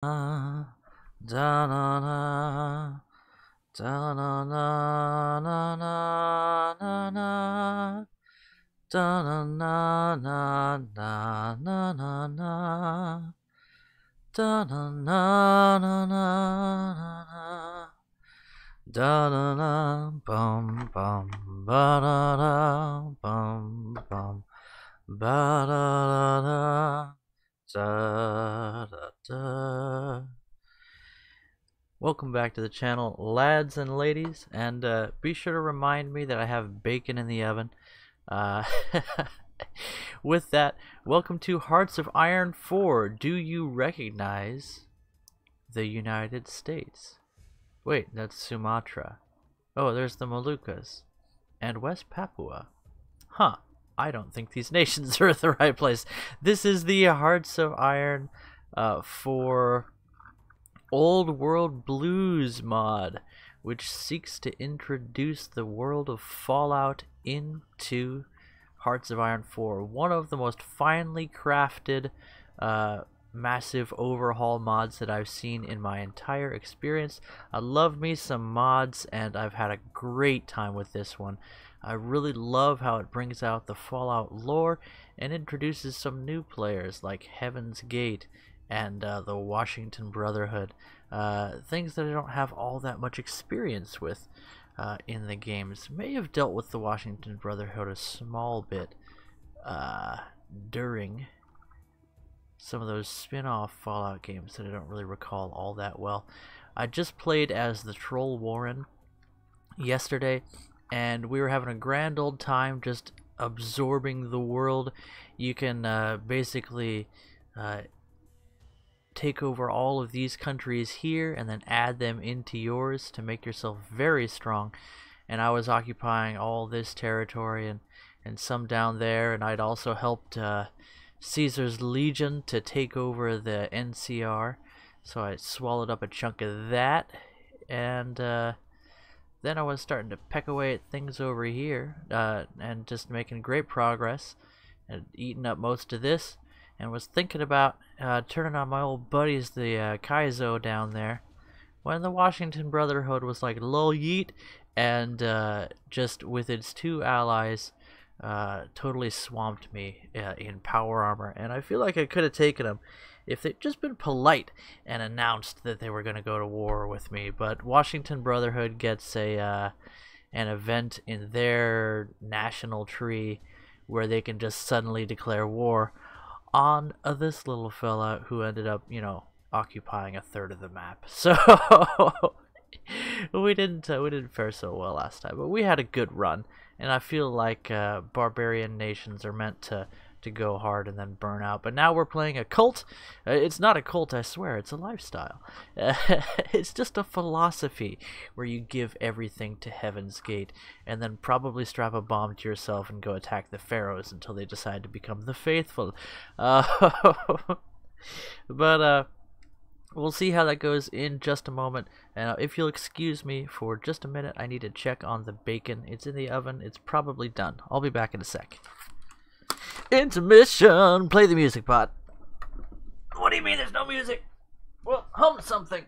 Da da na na da na na na na na na da na na na na na na na da na na na na da na na bum bum ba da da bum bum ba da da da da da. Welcome back to the channel, lads and ladies, and be sure to remind me that I have bacon in the oven. Uh, with that, welcome to Hearts of Iron 4. Do you recognize the United States? Wait, that's Sumatra. Oh, there's the Moluccas. And West Papua. Huh. I don't think these nations are at the right place. This is the Hearts of Iron 4 Old World Blues mod, which seeks to introduce the world of Fallout into Hearts of Iron 4. One of the most finely crafted massive overhaul mods that I've seen in my entire experience. I love me some mods, and I've had a great time with this one. I really love how it brings out the Fallout lore and introduces some new players like Heaven's Gate and the Washington Brotherhood, things that I don't have all that much experience with in the games. May have dealt with the Washington Brotherhood a small bit during some of those spin-off Fallout games that I don't really recall all that well. I just played as the Troll Warren yesterday, and we were having a grand old time just absorbing the world. You can basically take over all of these countries here and then add them into yours to make yourself very strong. And I was occupying all this territory and some down there, and I'd also helped Caesar's Legion to take over the NCR, so I swallowed up a chunk of that, and then I was starting to peck away at things over here and just making great progress and eating up most of this, and was thinking about turning on my old buddies, the Kaizo down there, when the Washington Brotherhood was like, lol yeet, and just with its two allies totally swamped me in power armor. And I feel like I could have taken them if they'd just been polite and announced that they were going to go to war with me. But Washington Brotherhood gets an event in their national tree where they can just suddenly declare war on this little fella who ended up, you know, occupying a third of the map. So we didn't fare so well last time, but we had a good run, and I feel like barbarian nations are meant to go hard and then burn out. But now we're playing a cult. It's not a cult, I swear. It's a lifestyle. It's just a philosophy where you give everything to Heaven's Gate and then probably strap a bomb to yourself and go attack the pharaohs until they decide to become the faithful. But we'll see how that goes in just a moment. And if you'll excuse me for just a minute, I need to check on the bacon. It's in the oven. It's probably done. I'll be back in a sec. Intermission! Play the music, bot. What do you mean there's no music? Well, hum something.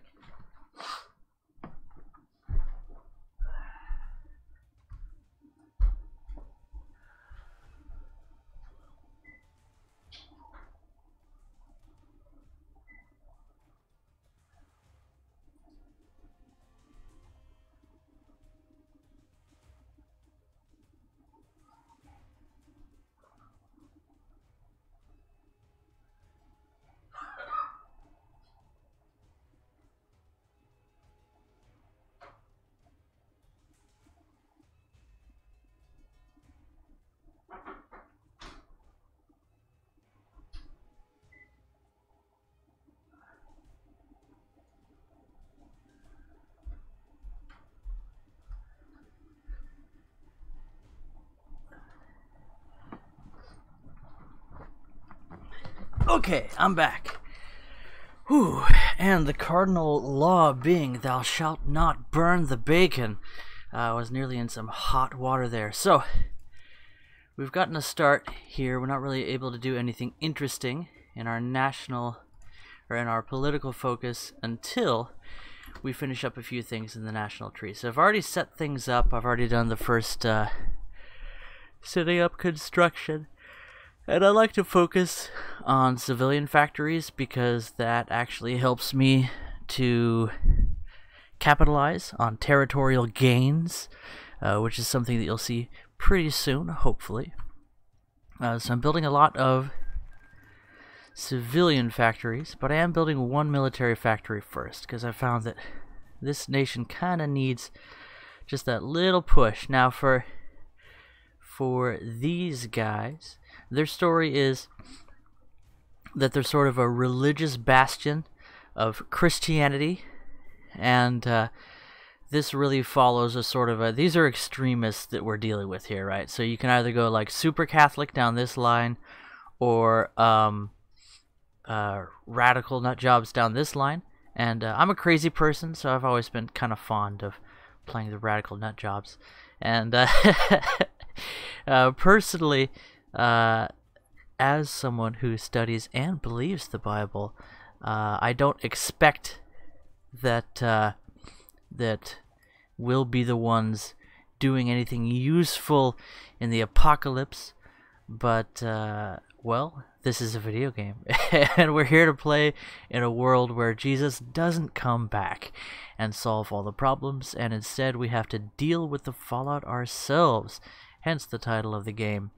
Okay, I'm back. Whew, and the cardinal law being thou shalt not burn the bacon. I was nearly in some hot water there. So, we've gotten a start here. We're not really able to do anything interesting in our national or in our political focus until we finish up a few things in the national tree. So I've already set things up. I've already done the first setting up construction. And I like to focus on civilian factories because that actually helps me to capitalize on territorial gains, which is something that you'll see pretty soon, hopefully. So I'm building a lot of civilian factories, but I am building one military factory first because I found that this nation kind of needs just that little push. Now for these guys, their story is that they're sort of a religious bastion of Christianity, and this really follows a sort of these are extremists that we're dealing with here, right? So you can either go like super Catholic down this line, or radical nut jobs down this line. And I'm a crazy person, so I've always been kind of fond of playing the radical nut jobs. And personally, as someone who studies and believes the Bible, I don't expect that that we'll be the ones doing anything useful in the apocalypse. But well, this is a video game, and we're here to play in a world where Jesus doesn't come back and solve all the problems, and instead we have to deal with the fallout ourselves, hence the title of the game.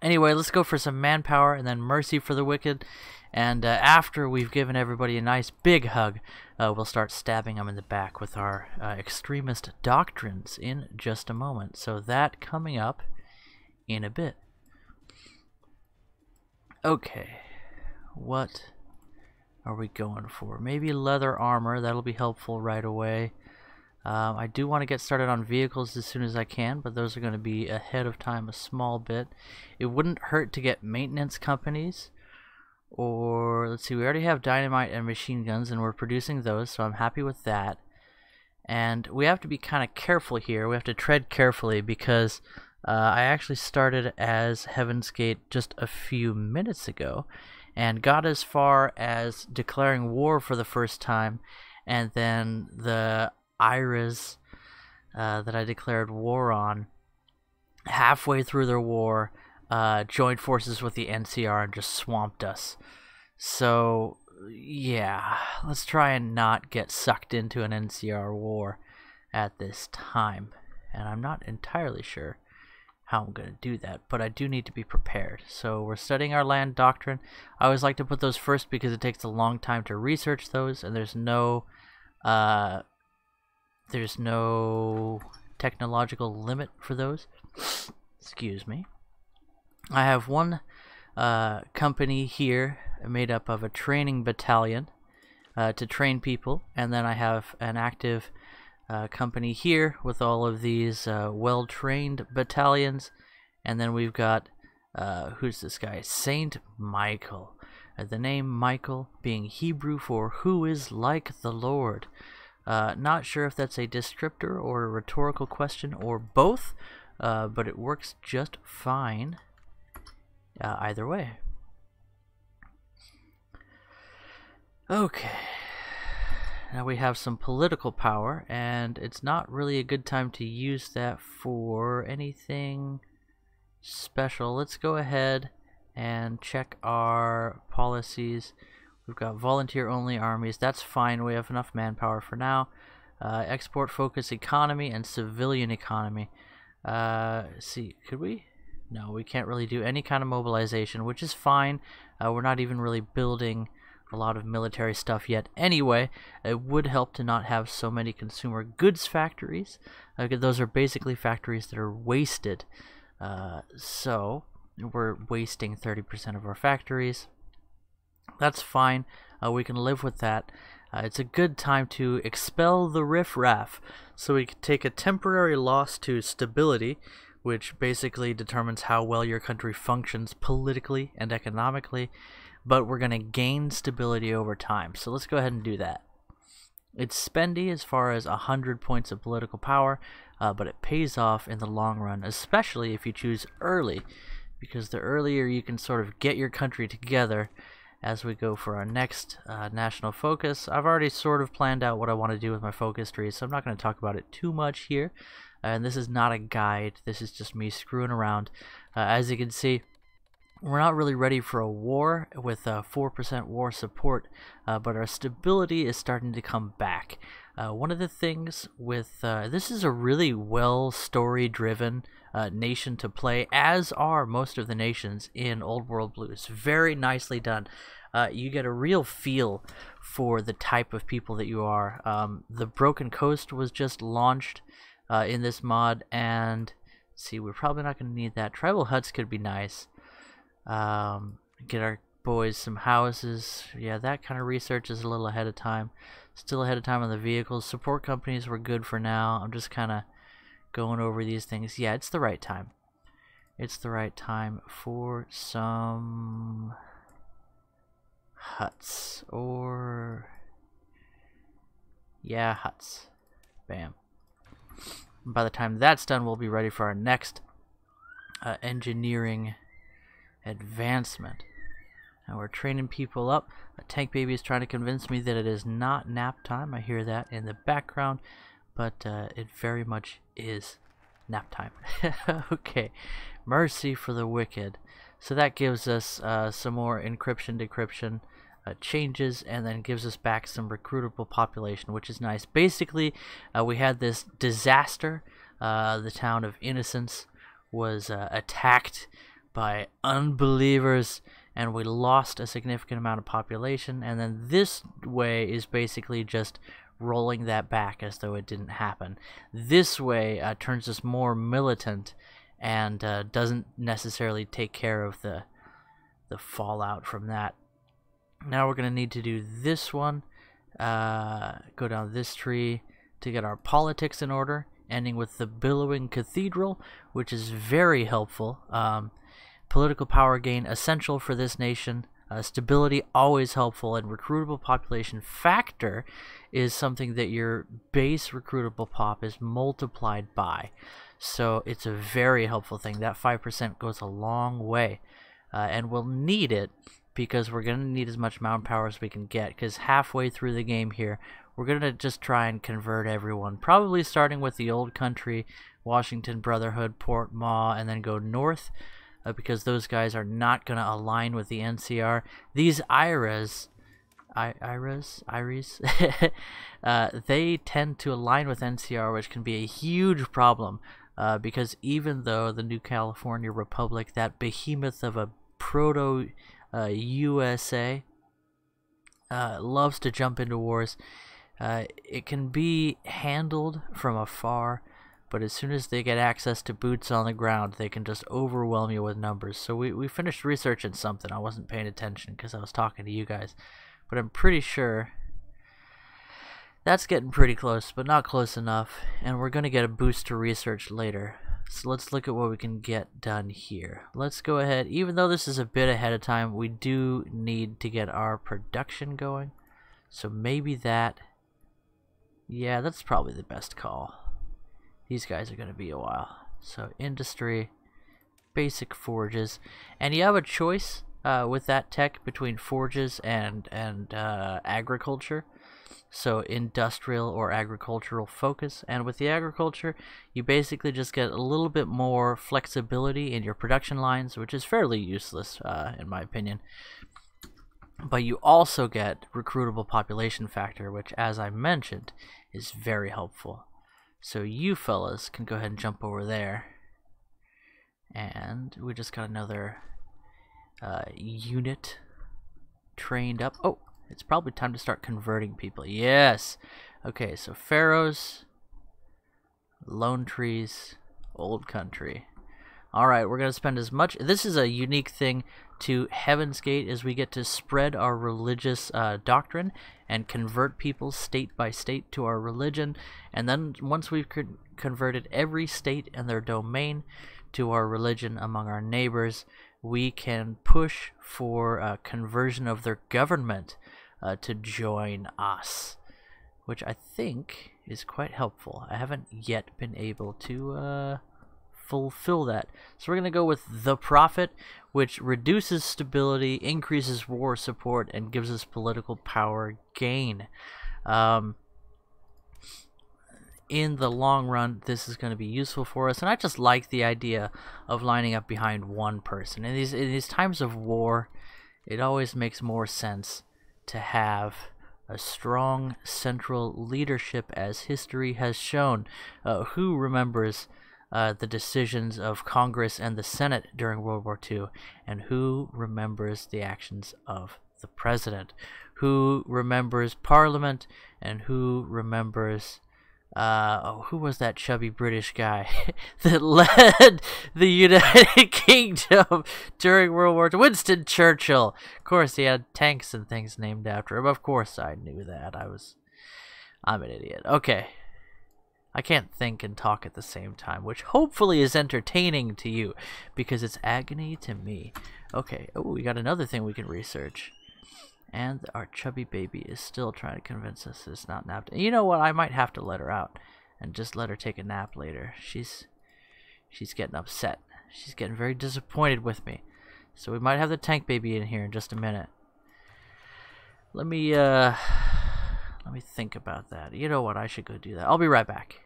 Anyway, let's go for some manpower and then mercy for the wicked, and after we've given everybody a nice big hug, we'll start stabbing them in the back with our extremist doctrines in just a moment. So that coming up in a bit. Okay, what are we going for? Maybe leather armor, that'll be helpful right away. I do want to get started on vehicles as soon as I can, but those are going to be ahead of time a small bit. It wouldn't hurt to get maintenance companies, or let's see, we already have dynamite and machine guns and we're producing those, so I'm happy with that. And we have to be kind of careful here, we have to tread carefully because I actually started as Heaven's Gate just a few minutes ago and got as far as declaring war for the first time, and then the IRAs that I declared war on, halfway through their war, joined forces with the NCR and just swamped us. So yeah, let's try and not get sucked into an NCR war at this time, and I'm not entirely sure how I'm going to do that, but I do need to be prepared. So we're studying our land doctrine. I always like to put those first because it takes a long time to research those, and there's no technological limit for those. Excuse me. I have one company here made up of a training battalion to train people, and then I have an active company here with all of these well-trained battalions, and then we've got who's this guy? Saint Michael. The name Michael being Hebrew for who is like the Lord. Not sure if that's a descriptor or a rhetorical question or both, but it works just fine either way. Okay. Now we have some political power, and it's not really a good time to use that for anything special. Let's go ahead and check our policies. We've got volunteer-only armies. That's fine. We have enough manpower for now. Export-focused economy and civilian economy. See, could we? No, we can't really do any kind of mobilization, which is fine. We're not even really building a lot of military stuff yet anyway. It would help to not have so many consumer goods factories. Those are basically factories that are wasted. So we're wasting 30% of our factories. That's fine. We can live with that. It's a good time to expel the riffraff. So we can take a temporary loss to stability, which basically determines how well your country functions politically and economically, but we're going to gain stability over time. So let's go ahead and do that. It's spendy as far as 100 points of political power, but it pays off in the long run, especially if you choose early, because the earlier you can sort of get your country together, as we go for our next national focus. I've already sort of planned out what I want to do with my focus tree, so I'm not going to talk about it too much here. And this is not a guide, this is just me screwing around. As you can see, we're not really ready for a war with 4% war support, but our stability is starting to come back. One of the things with this is a really well story-driven nation to play, as are most of the nations in Old World Blues. Very nicely done. You get a real feel for the type of people that you are. The Broken Coast was just launched in this mod, and see, we're probably not going to need that. Tribal huts could be nice. Get our boys some houses. Yeah, that kind of research is a little ahead of time. Still ahead of time on the vehicles. Support companies were good for now. I'm just kind of going over these things. Yeah, it's the right time. It's the right time for some huts. Or yeah, huts. Bam. By the time that's done, we'll be ready for our next engineering advancement. Now we're training people up. A tank baby is trying to convince me that it is not nap time. I hear that in the background, but it very much is nap time. Okay, mercy for the wicked. So that gives us some more encryption decryption changes, and then gives us back some recruitable population, which is nice. Basically, we had this disaster. The town of Innocence was attacked by unbelievers, and we lost a significant amount of population, and then this way is basically just rolling that back as though it didn't happen. This way turns us more militant and doesn't necessarily take care of the fallout from that. Now we're going to need to do this one, go down this tree to get our politics in order, ending with the Billowing Cathedral, which is very helpful. Political power gain essential for this nation. Stability always helpful, and recruitable population factor is something that your base recruitable pop is multiplied by. So it's a very helpful thing. That 5% goes a long way, and we'll need it because we're going to need as much manpower as we can get, because halfway through the game here we're going to just try and convert everyone, probably starting with the Old Country, Washington Brotherhood, Port Maw, and then go north. Because those guys are not going to align with the NCR. These IRAs, they tend to align with NCR, which can be a huge problem. Because even though the New California Republic, that behemoth of a proto-USA, loves to jump into wars, it can be handled from afar. But as soon as they get access to boots on the ground, they can just overwhelm you with numbers. So we finished researching something. I wasn't paying attention because I was talking to you guys. But I'm pretty sure that's getting pretty close, but not close enough. And we're going to get a boost to research later. So let's look at what we can get done here. Let's go ahead. Even though this is a bit ahead of time, we do need to get our production going. So maybe that... yeah, that's probably the best call. These guys are going to be a while. So industry, basic forges, and you have a choice with that tech between forges and agriculture. So industrial or agricultural focus, and with the agriculture you basically just get a little bit more flexibility in your production lines, which is fairly useless in my opinion. But you also get recruitable population factor, which, as I mentioned, is very helpful. So you fellas can go ahead and jump over there. And we just got another unit trained up. Oh, it's probably time to start converting people. Yes! Okay, so Pharaohs, Lone Trees, Old Country. Alright, we're going to spend as much... this is a unique thing to Heaven's Gate, is we get to spread our religious doctrine and convert people state by state to our religion. And then once we've converted every state and their domain to our religion among our neighbors, we can push for conversion of their government to join us, which I think is quite helpful. I haven't yet been able to fulfill that. So we're going to go with The Prophet, which reduces stability, increases war support, and gives us political power gain. In the long run, this is going to be useful for us, and I just like the idea of lining up behind one person. In these times of war, it always makes more sense to have a strong central leadership, as history has shown. Who remembers the decisions of Congress and the Senate during World War II, and who remembers the actions of the president? Who remembers Parliament, and who remembers who was that chubby British guy that led the United Kingdom during World War II? Winston Churchill. Of course, he had tanks and things named after him. Of course, I knew that. I'm an idiot. Okay. I can't think and talk at the same time, which hopefully is entertaining to you, because it's agony to me. Okay. Oh, we got another thing we can research. And our chubby baby is still trying to convince us it's not napped. And you know what? I might have to let her out and just let her take a nap later. She's getting upset. She's getting very disappointed with me. So we might have the tank baby in here in just a minute. Let me think about that. You know what? I should go do that. I'll be right back.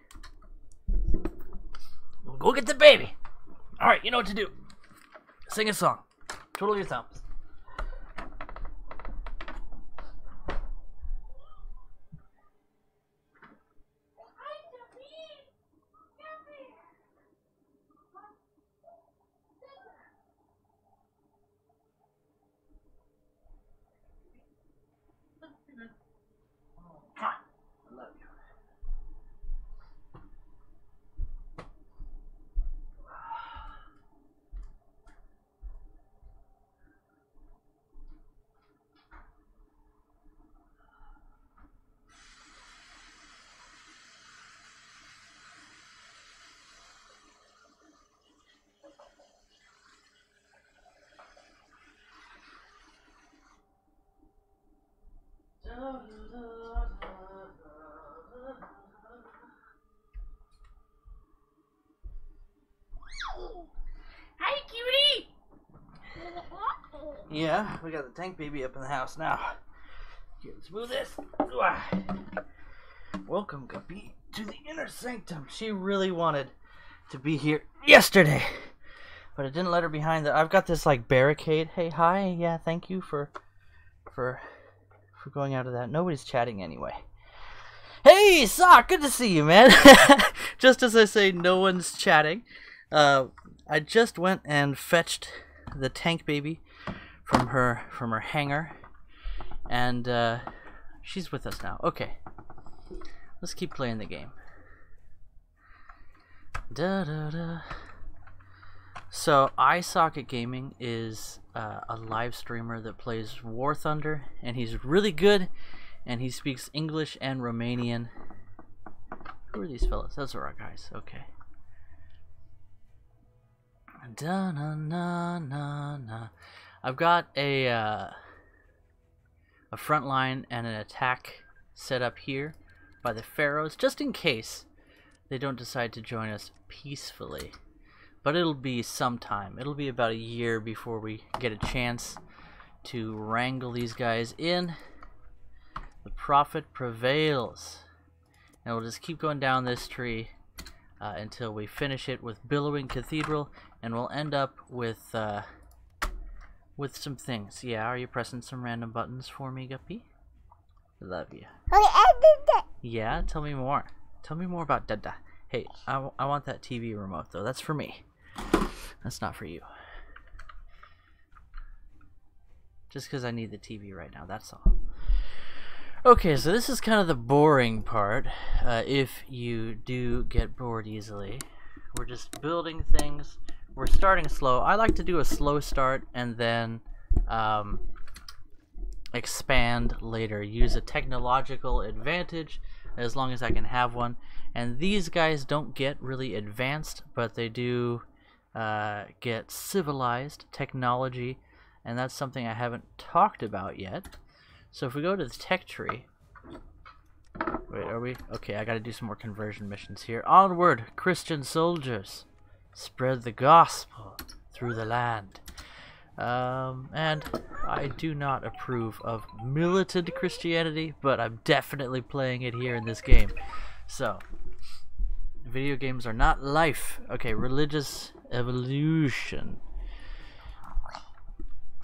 We'll go get the baby. All right, you know what to do. Sing a song. Twiddle your thumbs. Hi, cutie! Yeah, we got the tank baby up in the house now. Here, let's move this. Welcome, Guppy, to the inner sanctum. She really wanted to be here yesterday, but I didn't let her behind the. I've got this like barricade. Hey, hi, yeah, thank you for going out of that. Nobody's chatting anyway. Hey, Sock, good to see you, man. Just as I say, no one's chatting. I just went and fetched the tank baby from her hangar, and she's with us now. Okay, let's keep playing the game. So iSocket Gaming is a live streamer that plays War Thunder, and he's really good, and he speaks English and Romanian. Who are these fellas? Those are our guys. Okay. Da na na na na. I've got a front line and an attack set up here by the Pharaohs, just in case they don't decide to join us peacefully. But it'll be sometime. It'll be about a year before we get a chance to wrangle these guys in. The Prophet prevails. And we'll just keep going down this tree until we finish it with Billowing Cathedral, and we'll end up with some things. Yeah, are you pressing some random buttons for me, Guppy? Love you. Yeah, tell me more. Tell me more about Dada. Hey, I want that TV remote, though. That's for me. That's not for you. Just because I need the TV right now, that's all. Okay, so this is kind of the boring part. If you do get bored easily, we're just building things. We're starting slow. I like to do a slow start and then expand later. Use a technological advantage as long as I can have one. And these guys don't get really advanced, but they do get civilized technology, and that's something I haven't talked about yet. So if we go to the tech tree, wait, are we? Okay, I gotta do some more conversion missions here. Onward, Christian soldiers. spread the gospel through the land. And I do not approve of militant Christianity, but I'm definitely playing it here in this game. So, video games are not life. Okay, religious evolution.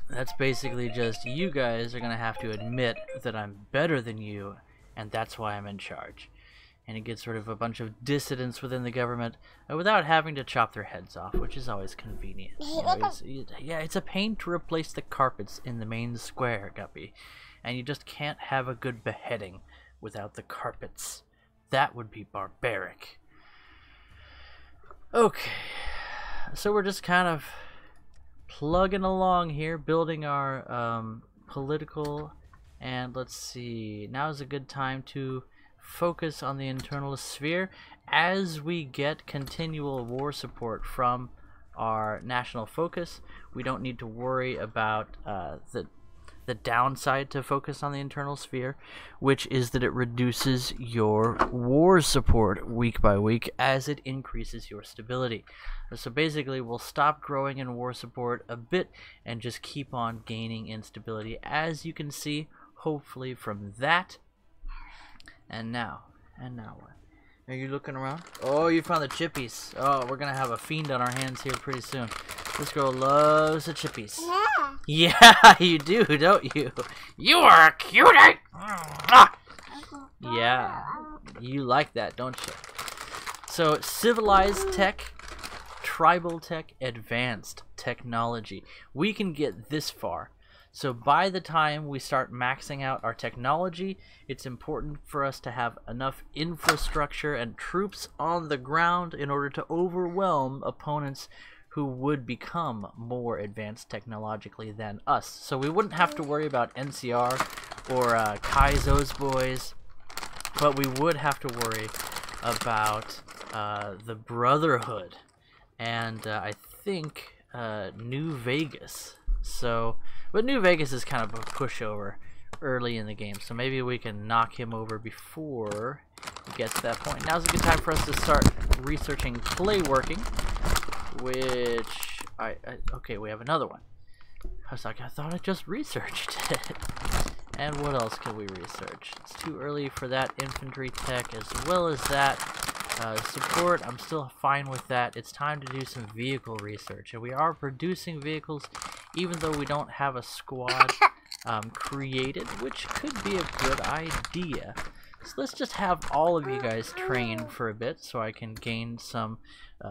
That's basically just you guys are gonna have to admit that I'm better than you, and that's why I'm in charge. And it gets rid of a bunch of dissidents within the government without having to chop their heads off, which is always convenient. You know, it's a pain to replace the carpets in the main square, Guppy. And you just can't have a good beheading without the carpets. That would be barbaric. Okay, so we're just kind of plugging along here, building our political, and let's see, now is a good time to focus on the internal sphere as we get continual war support from our national focus. We don't need to worry about the downside to focus on the internal sphere, which is that it reduces your war support week by week as it increases your stability. So basically we'll stop growing in war support a bit and just keep on gaining in stability, as you can see hopefully from that. And now what? Are you looking around? Oh, you found the chippies. Oh, we're gonna have a fiend on our hands here pretty soon. This girl loves the chippies. Yeah, you do, don't you? You are a cutie! Yeah, you like that, don't you? So, civilized tech, tribal tech, advanced technology. We can get this far. So by the time we start maxing out our technology, it's important for us to have enough infrastructure and troops on the ground in order to overwhelm opponents who would become more advanced technologically than us. So we wouldn't have to worry about NCR or Kaizo's boys, but we would have to worry about the Brotherhood and I think New Vegas. So, but New Vegas is kind of a pushover early in the game, so maybe we can knock him over before he gets to that point. Now's a good time for us to start researching playworking, which okay, we have another one. I was like, I thought I just researched it. And what else can we research? It's too early for that infantry tech as well as that support. I'm still fine with that. It's time to do some vehicle research, and we are producing vehicles even though we don't have a squad created, which could be a good idea. So let's just have all of you guys train for a bit so I can gain some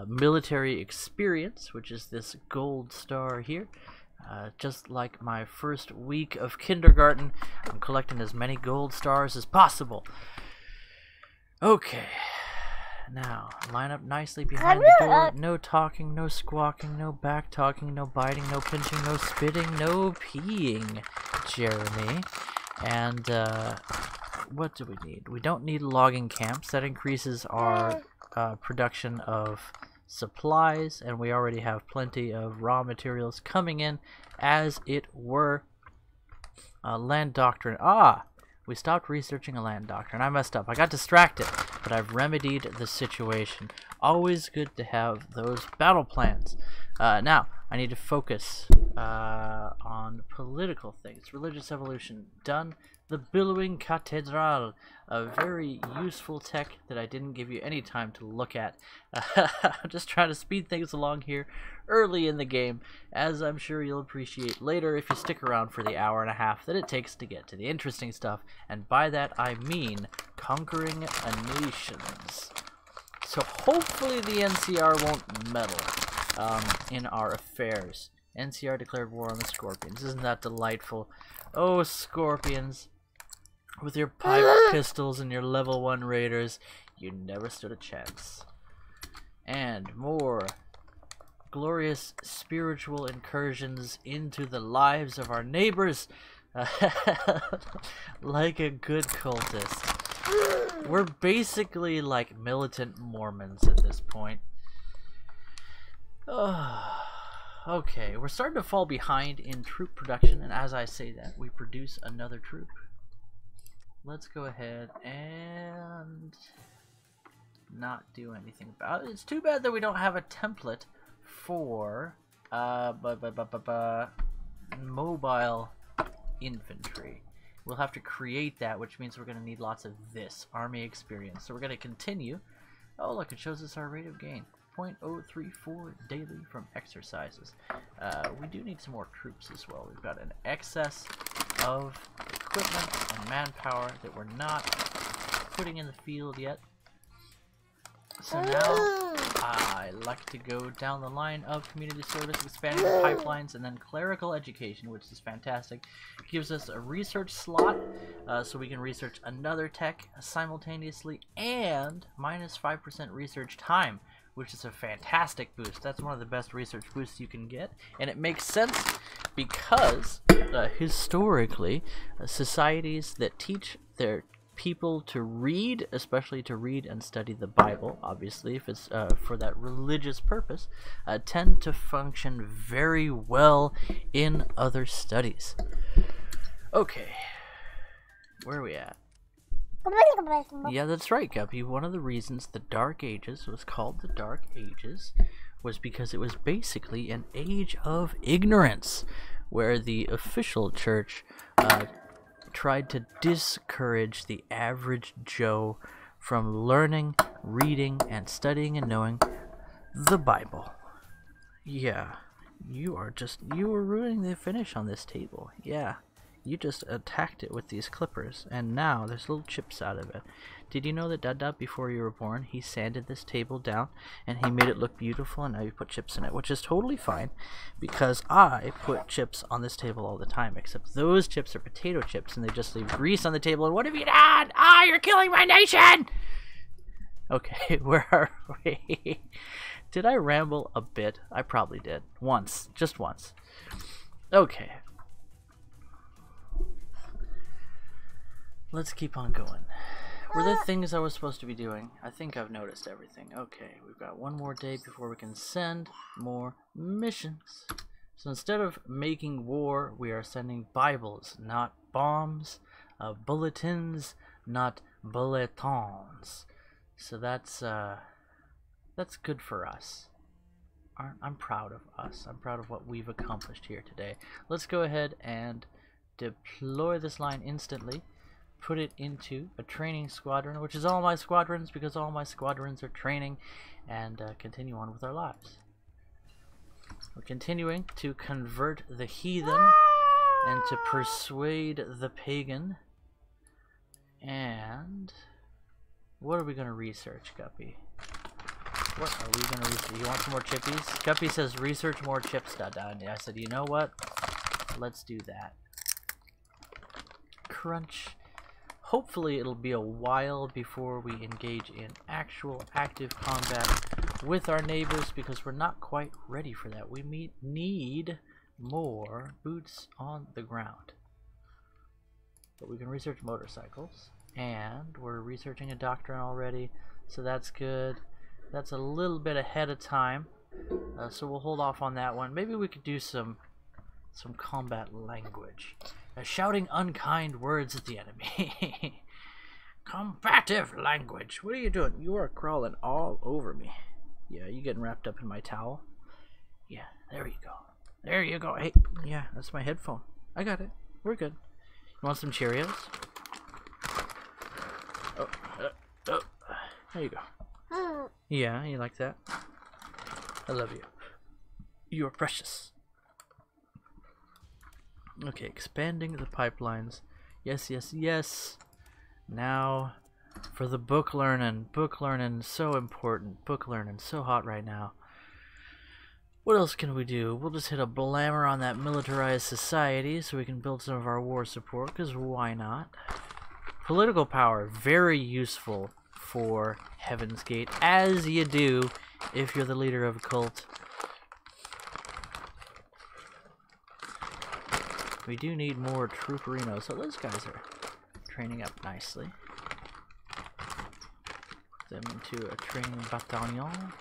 military experience, which is this gold star here. Just like my first week of kindergarten, I'm collecting as many gold stars as possible. Okay, now line up nicely behind the door. No talking, no squawking, no back talking, no biting, no pinching, no spitting, no peeing, Jeremy. And what do we need? We don't need logging camps. That increases our production of supplies, and we already have plenty of raw materials coming in, as it were. Land doctrine. We stopped researching a land doctrine. I messed up. I got distracted, but I've remedied the situation. Always good to have those battle plans. Now, I need to focus on political things. Religious evolution, done. The Billowing Cathedral, a very useful tech that I didn't give you any time to look at. I'm just trying to speed things along here early in the game, as I'm sure you'll appreciate later if you stick around for the hour and a half that it takes to get to the interesting stuff, and by that I mean conquering nations. So hopefully the NCR won't meddle in our affairs. NCR declared war on the Scorpions. Isn't that delightful? Oh, Scorpions. With your pipe pistols and your level 1 raiders, you never stood a chance. And more glorious spiritual incursions into the lives of our neighbors, like a good cultist. We're basically like militant Mormons at this point. Okay, we're starting to fall behind in troop production, and as I say that, we produce another troop. Let's go ahead and not do anything about it. It's too bad that we don't have a template for mobile infantry. We'll have to create that, which means we're going to need lots of this army experience. So we're going to continue. Oh, look, it shows us our rate of gain. 0.034 daily from exercises. We do need some more troops as well. We've got an excess of equipment and manpower that we're not putting in the field yet. So now I like to go down the line of community service, expanding the pipelines, and then clerical education, which is fantastic. Gives us a research slot, so we can research another tech simultaneously, and minus 5% research time, which is a fantastic boost. That's one of the best research boosts you can get, and it makes sense because historically, societies that teach their people to read, especially to read and study the Bible, obviously, if it's for that religious purpose, tend to function very well in other studies. Okay, where are we at? Yeah, that's right, Guppy. One of the reasons the Dark Ages was called the Dark Ages was because it was basically an age of ignorance, where the official church tried to discourage the average Joe from learning, reading, and studying and knowing the Bible. Yeah, you were ruining the finish on this table. Yeah, you just attacked it with these clippers, and now there's little chips out of it. Did you know that Dada, before you were born, he sanded this table down, and he made it look beautiful, and now you put chips in it, which is totally fine, because I put chips on this table all the time, except those chips are potato chips, and they just leave grease on the table, and what have you done? Ah, you're killing my nation! Okay, where are we? Did I ramble a bit? I probably did. Once. Just once. Okay. Let's keep on going. Were there things I was supposed to be doing? I think I've noticed everything. Okay, we've got one more day before we can send more missions. So instead of making war, we are sending Bibles, not bombs, bulletins, not bulletins. So that's good for us. I'm proud of us. I'm proud of what we've accomplished here today. Let's go ahead and deploy this line instantly. Put it into a training squadron, which is all my squadrons, because all my squadrons are training, and continue on with our lives. We're continuing to convert the heathen and to persuade the pagan. And what are we going to research, Guppy? What are we going to research? You want some more chippies? Guppy says research more chips, Dada. And I said, you know what? Let's do that. Crunch. Hopefully it'll be a while before we engage in actual active combat with our neighbors, because we're not quite ready for that. We need more boots on the ground. But we can research motorcycles, and we're researching a doctrine already, so that's good. That's a little bit ahead of time, so we'll hold off on that one. Maybe we could do some combat language. Shouting unkind words at the enemy. Combative language. What are you doing? You are crawling all over me. Yeah, you getting wrapped up in my towel? Yeah, there you go. There you go. Hey, yeah, that's my headphone. I got it. We're good. You want some Cheerios? Oh. There you go. Yeah, you like that? I love you. You are precious. Okay, expanding the pipelines. Yes, yes, yes. Now, for the book learning. Book learning, so important. Book learning, so hot right now. What else can we do? We'll just hit a blammer on that militarized society so we can build some of our war support, because why not? Political power, very useful for Heaven's Gate, as you do if you're the leader of a cult. We do need more trooperinos, so those guys are training up nicely. Put them into a training battalion.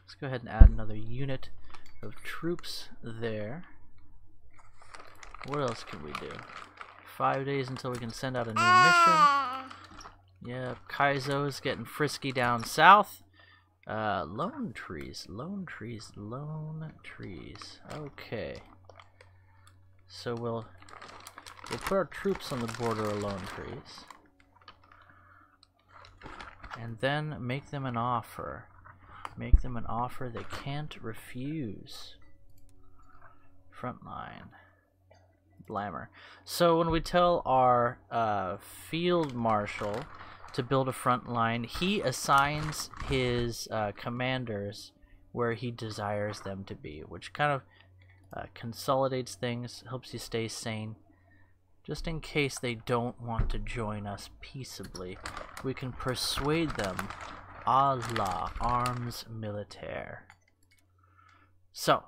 Let's go ahead and add another unit of troops there. What else can we do? 5 days until we can send out a new mission. Yep, Kaizo's getting frisky down south. Lone trees. Okay. So we'll put our troops on the border of lone trees. And then make them an offer. Make them an offer they can't refuse. Frontline. Blammer. So when we tell our field marshal to build a front line, he assigns his commanders where he desires them to be, which kind of consolidates things, helps you stay sane. Just in case they don't want to join us peaceably, we can persuade them a la arms militaire. So,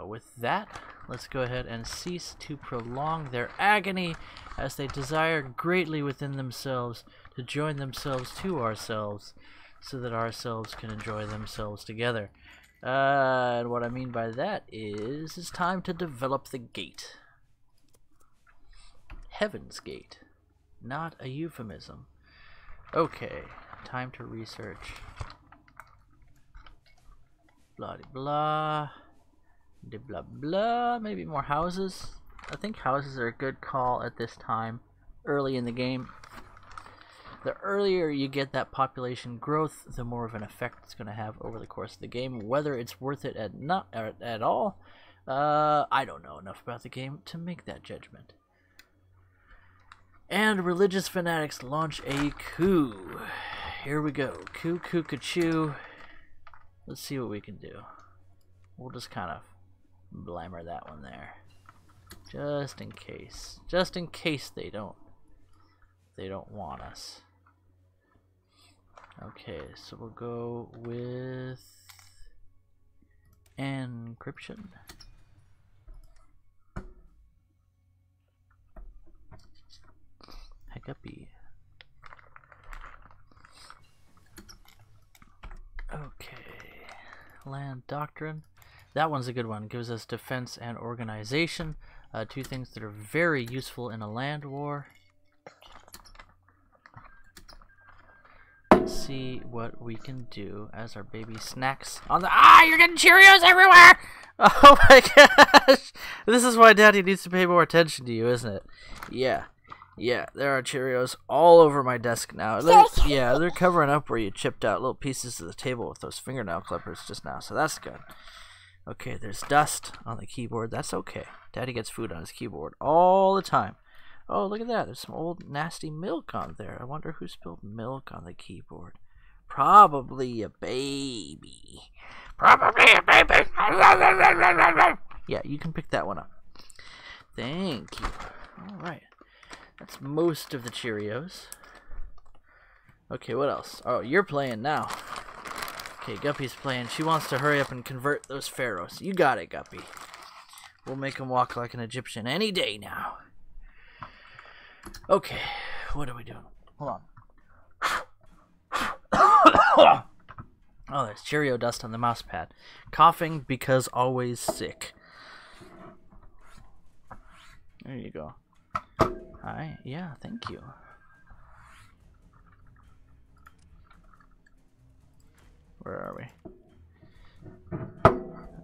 with that, let's go ahead and cease to prolong their agony as they desire greatly within themselves to join themselves to ourselves so that ourselves can enjoy themselves together. And what I mean by that is it's time to develop the gate. Heaven's Gate. Not a euphemism. Okay, time to research. Blah de blah. De blah blah. Maybe more houses. I think houses are a good call at this time, early in the game. The earlier you get that population growth, the more of an effect it's going to have over the course of the game. Whether it's worth it at all, I don't know enough about the game to make that judgment. And religious fanatics launch a coup. Here we go. Coup, ka-choo. Let's see what we can do. We'll just kind of blammer that one there. Just in case. Just in case they don't want us. Okay, so we'll go with encryption. Guppy. Okay. Land Doctrine. That one's a good one. Gives us defense and organization. Two things that are very useful in a land war. Let's see what we can do as our baby snacks on the... Ah, you're getting Cheerios everywhere! Oh my gosh! This is why Daddy needs to pay more attention to you, isn't it? Yeah. Yeah, there are Cheerios all over my desk now. Yeah, they're covering up where you chipped out little pieces of the table with those fingernail clippers just now, so that's good. Okay, there's dust on the keyboard. That's okay. Daddy gets food on his keyboard all the time. Oh, look at that. There's some old nasty milk on there. I wonder who spilled milk on the keyboard. Probably a baby. Probably a baby. Yeah, you can pick that one up. Thank you. All right. That's most of the Cheerios. Okay, what else? Oh, you're playing now. Okay, Guppy's playing. She wants to hurry up and convert those pharaohs. You got it, Guppy. We'll make him walk like an Egyptian any day now. Okay, what are we doing? Hold on. Oh, there's Cheerio dust on the mouse pad. Coughing because always sick. There you go. Hi, yeah, thank you. Where are we?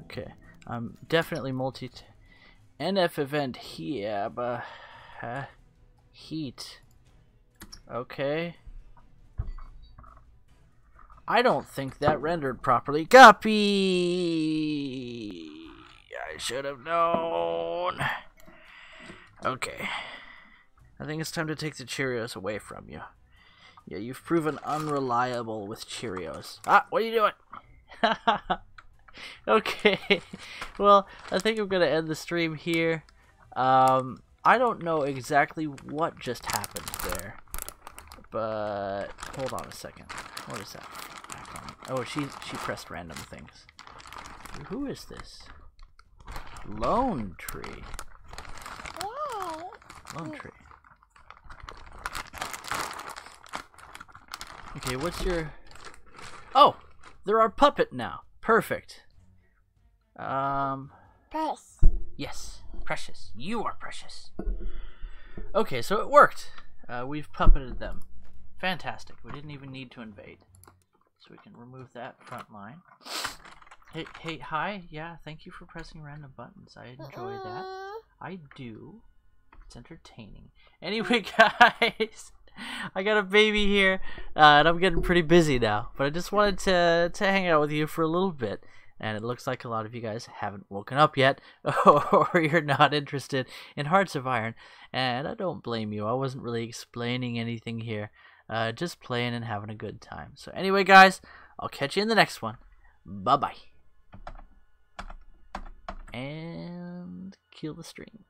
Okay, I'm definitely NF event here, but heat. Okay. I don't think that rendered properly. Guppy! I should have known. Okay. I think it's time to take the Cheerios away from you. Yeah, you've proven unreliable with Cheerios. Ah, what are you doing? Okay. Well, I think I'm going to end the stream here. I don't know exactly what just happened there. But hold on a second. What is that? Oh, she pressed random things. Who is this? Lone Tree. Lone Tree. Okay, what's your... Oh! They're our puppet now. Perfect. Precious. Yes. Precious. You are precious. Okay, so it worked. We've puppeted them. Fantastic. We didn't even need to invade. So we can remove that front line. Hey, hi. Yeah, thank you for pressing random buttons. I enjoy that. I do. It's entertaining. Anyway, guys, I got a baby here, and I'm getting pretty busy now. But I just wanted to hang out with you for a little bit. And it looks like a lot of you guys haven't woken up yet, or you're not interested in Hearts of Iron. And I don't blame you. I wasn't really explaining anything here. Just playing and having a good time. So anyway, guys, I'll catch you in the next one. Bye-bye. And kill the stream.